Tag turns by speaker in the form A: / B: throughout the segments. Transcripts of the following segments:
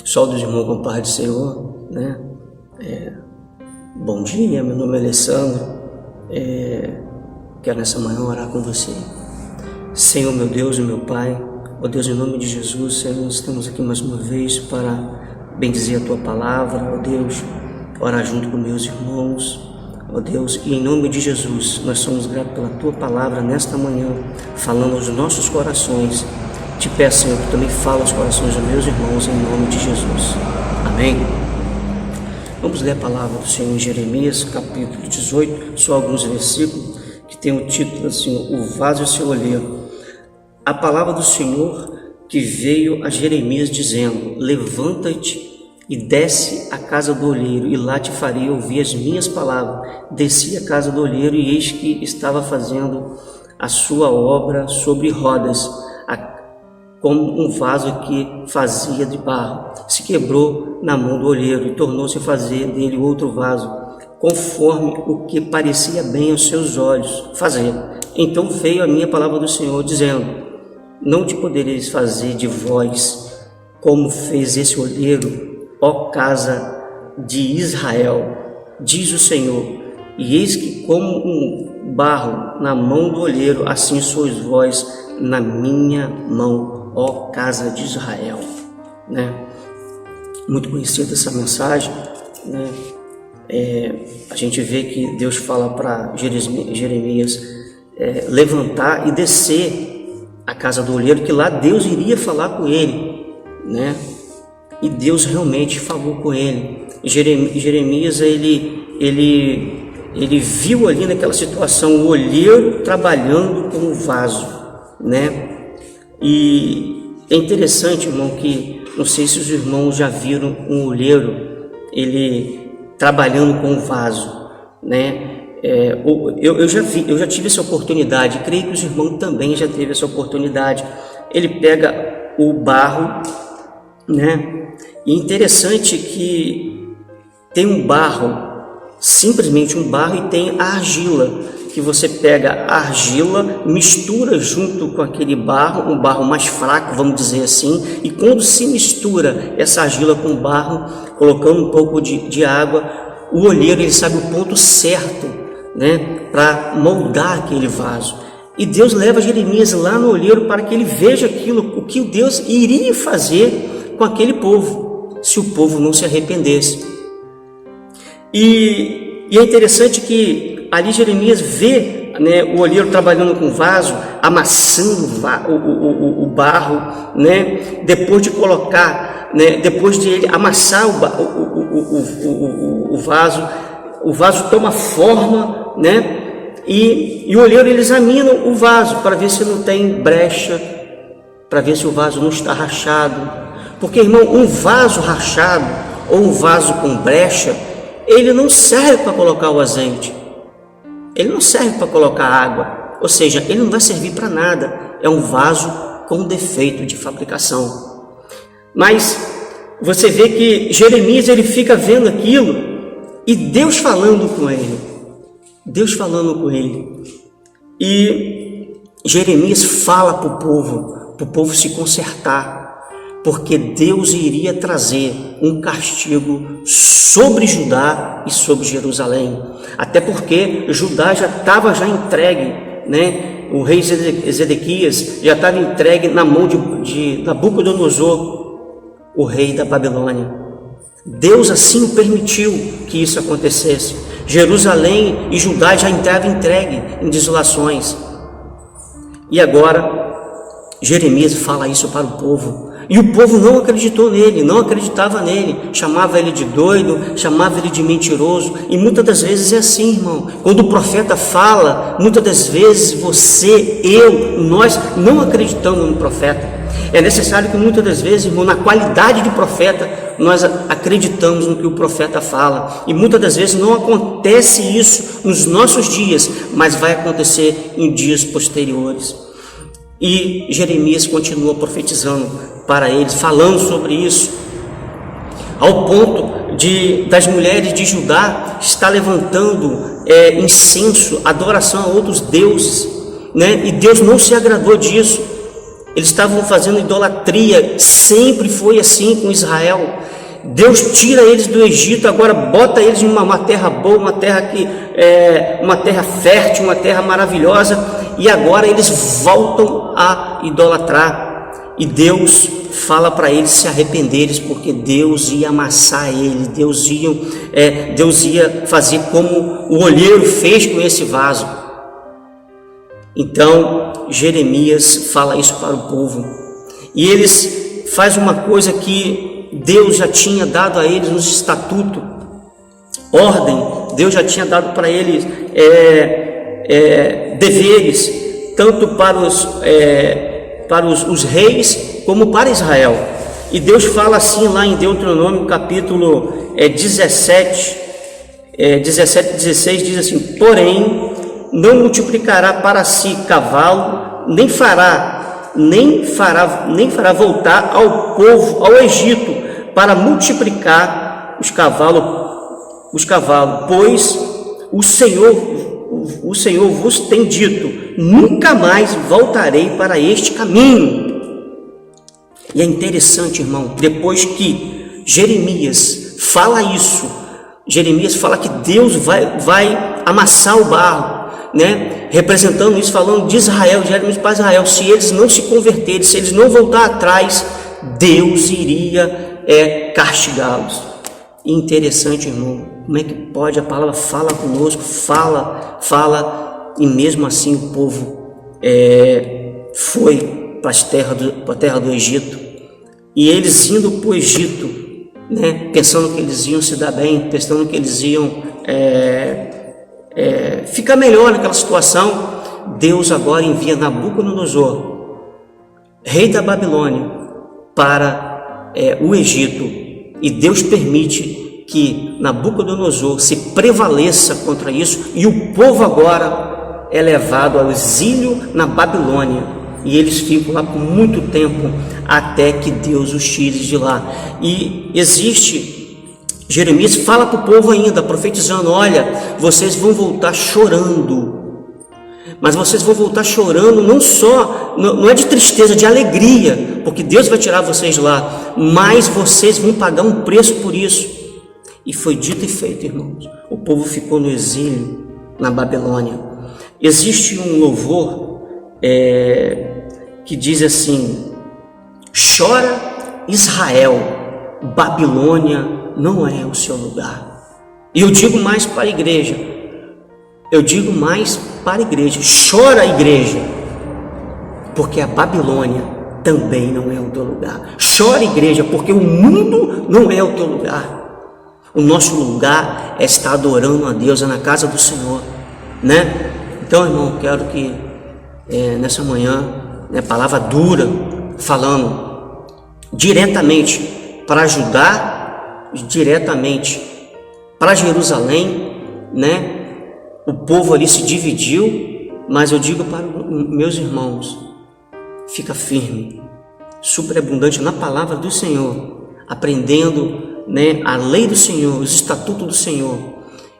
A: Saúde, irmão, com paz do Senhor, né? Bom dia, meu nome é Alessandro. Quero nessa manhã orar com você. Senhor, meu Deus e meu Pai, ó Deus, em nome de Jesus, Senhor, estamos aqui mais uma vez para bendizer a Tua palavra, ó Deus, orar junto com meus irmãos, ó Deus, e em nome de Jesus, nós somos gratos pela Tua palavra nesta manhã, falando aos nossos corações. Te peço, Senhor, que também fala aos corações dos meus irmãos, em nome de Jesus. Amém? Vamos ler a palavra do Senhor em Jeremias, capítulo 18, só alguns versículos, que tem o título assim, o vaso e o seu olheiro. A palavra do Senhor que veio a Jeremias dizendo: levanta-te e desce à casa do olheiro, e lá te farei ouvir as minhas palavras. Desci à casa do olheiro, e eis que estava fazendo a sua obra sobre rodas, como um vaso que fazia de barro. Se quebrou na mão do olheiro, e tornou-se a fazer dele outro vaso, conforme o que parecia bem aos seus olhos fazer. Então veio a minha palavra do Senhor, dizendo: não te podereis fazer de vós como fez esse olheiro, ó casa de Israel, diz o Senhor. E eis que como um barro na mão do olheiro, assim sois vós na minha mão, ó casa de Israel. Né? Muito conhecida essa mensagem, né? A gente vê que Deus fala para Jeremias levantar e descer a casa do olheiro, que lá Deus iria falar com ele, né? E Deus realmente falou com ele. Jeremias ele viu ali naquela situação o olheiro trabalhando com o vaso, né? E é interessante, irmão, que não sei se os irmãos já viram um olheiro ele trabalhando com o vaso, né? Eu já tive essa oportunidade, creio que os irmãos também já teve essa oportunidade. Ele pega o barro, né? E interessante que tem um barro, simplesmente um barro, e tem a argila, que você pega a argila, mistura junto com aquele barro, um barro mais fraco, vamos dizer assim, e quando se mistura essa argila com o barro, colocando um pouco de água, o olheiro ele sabe o ponto certo, né, para moldar aquele vaso. E Deus leva Jeremias lá no olheiro para que ele veja aquilo, o que Deus iria fazer com aquele povo, se o povo não se arrependesse. E é interessante que ali Jeremias vê, né, o olheiro trabalhando com o vaso, amassando o barro, né, depois de colocar, né, depois de ele amassar o vaso toma forma, né, e o olheiro ele examina o vaso para ver se não tem brecha, para ver se o vaso não está rachado, porque, irmão, um vaso rachado ou um vaso com brecha, ele não serve para colocar o azeite, ele não serve para colocar água, ou seja, ele não vai servir para nada, é um vaso com defeito de fabricação. Mas você vê que Jeremias ele fica vendo aquilo e Deus falando com ele, e Jeremias fala para o povo se consertar, porque Deus iria trazer um castigo sobre Judá e sobre Jerusalém, até porque Judá já estava entregue, né? O rei Zedequias já estava entregue na mão de Nabucodonosor, o rei da Babilônia. Deus assim permitiu que isso acontecesse. Jerusalém e Judá já estavam entregue em desolações, e agora Jeremias fala isso para o povo. E o povo não acreditou nele, não acreditava nele, chamava ele de doido, chamava ele de mentiroso. E muitas das vezes é assim, irmão. Quando o profeta fala, muitas das vezes você, nós não acreditamos no profeta. É necessário que muitas das vezes, irmão, na qualidade de profeta, nós acreditamos no que o profeta fala. E muitas das vezes não acontece isso nos nossos dias, mas vai acontecer em dias posteriores. E Jeremias continua profetizando para eles, falando sobre isso, ao ponto das mulheres de Judá estar levantando incenso, adoração a outros deuses, né? E Deus não se agradou disso. Eles estavam fazendo idolatria, sempre foi assim com Israel. Deus tira eles do Egito, agora bota eles em uma terra boa, uma terra uma terra fértil, uma terra maravilhosa, e agora eles voltam a idolatrar. E Deus fala para eles se arrependerem, porque Deus ia amassar eles, Deus ia fazer como o olheiro fez com esse vaso. Então Jeremias fala isso para o povo, e eles fazem uma coisa que Deus já tinha dado a eles nos estatutos, ordem. Deus já tinha dado para eles deveres, tanto para os reis como para Israel. E Deus fala assim lá em Deuteronômio capítulo 17, 16, diz assim: porém não multiplicará para si cavalo, nem fará voltar ao povo, ao Egito, para multiplicar os cavalos, pois o Senhor vos tem dito: nunca mais voltarei para este caminho. E é interessante, irmão, depois que Jeremias fala isso, Jeremias fala que Deus vai amassar o barro, né? Representando isso, falando de Israel, Jeremias para Israel, se eles não se converterem, se eles não voltar atrás, Deus iria castigá-los. Interessante, irmão, como é que pode? A palavra fala conosco, fala, e mesmo assim o povo foi para a terra do Egito, e eles indo para o Egito, né, pensando que eles iam se dar bem, pensando que eles iam ficar melhor naquela situação. Deus agora envia Nabucodonosor, rei da Babilônia, para o Egito, e Deus permite que Nabucodonosor se prevaleça contra isso, e o povo agora é levado ao exílio na Babilônia, e eles ficam lá por muito tempo, até que Deus os tire de lá. E Jeremias fala para o povo ainda, profetizando: olha, vocês vão voltar chorando, mas vocês vão voltar chorando não é de tristeza, de alegria, porque Deus vai tirar vocês lá, mas vocês vão pagar um preço por isso. E foi dito e feito, irmãos. O povo ficou no exílio na Babilônia. Existe um louvor que diz assim: chora Israel, Babilônia não é o seu lugar. E eu digo mais para a igreja, chora igreja, porque a Babilônia também não é o teu lugar. Chora igreja, porque o mundo não é o teu lugar. O nosso lugar é estar adorando a Deus, é na casa do Senhor, né? Então, irmão, quero que nessa manhã, palavra dura, falando diretamente para ajudar, diretamente para Jerusalém, né? O povo ali se dividiu, mas eu digo para meus irmãos: fica firme, superabundante na palavra do Senhor, aprendendo, né, a lei do Senhor, os estatutos do Senhor,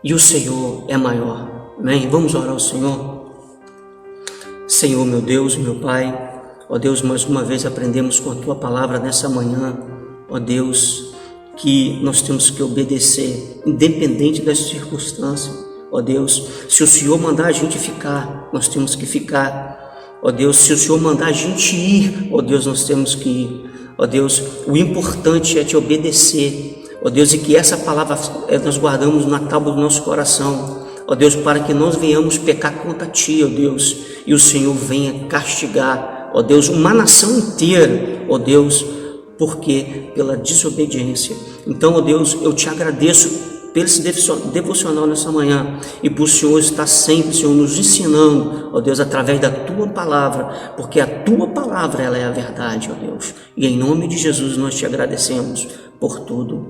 A: e o Senhor é maior. Amém? Vamos orar ao Senhor. Senhor, meu Deus, meu Pai, ó Deus, mais uma vez aprendemos com a Tua palavra nessa manhã, ó Deus, que nós temos que obedecer, independente das circunstâncias. Ó Deus, se o Senhor mandar a gente ficar, nós temos que ficar. Ó Deus, se o Senhor mandar a gente ir, ó Deus, nós temos que ir. Ó Deus, o importante é te obedecer. Ó Deus, e que essa palavra nós guardamos na tábua do nosso coração. Ó Deus, para que nós venhamos pecar contra Ti, ó Deus, e o Senhor venha castigar, ó Deus, uma nação inteira, ó Deus, porque pela desobediência. Então, ó Deus, eu te agradeço pelo esse devocional nessa manhã, e por o Senhor estar sempre, Senhor, nos ensinando, ó Deus, através da Tua palavra, porque a Tua palavra, ela é a verdade, ó Deus, e em nome de Jesus nós te agradecemos por tudo.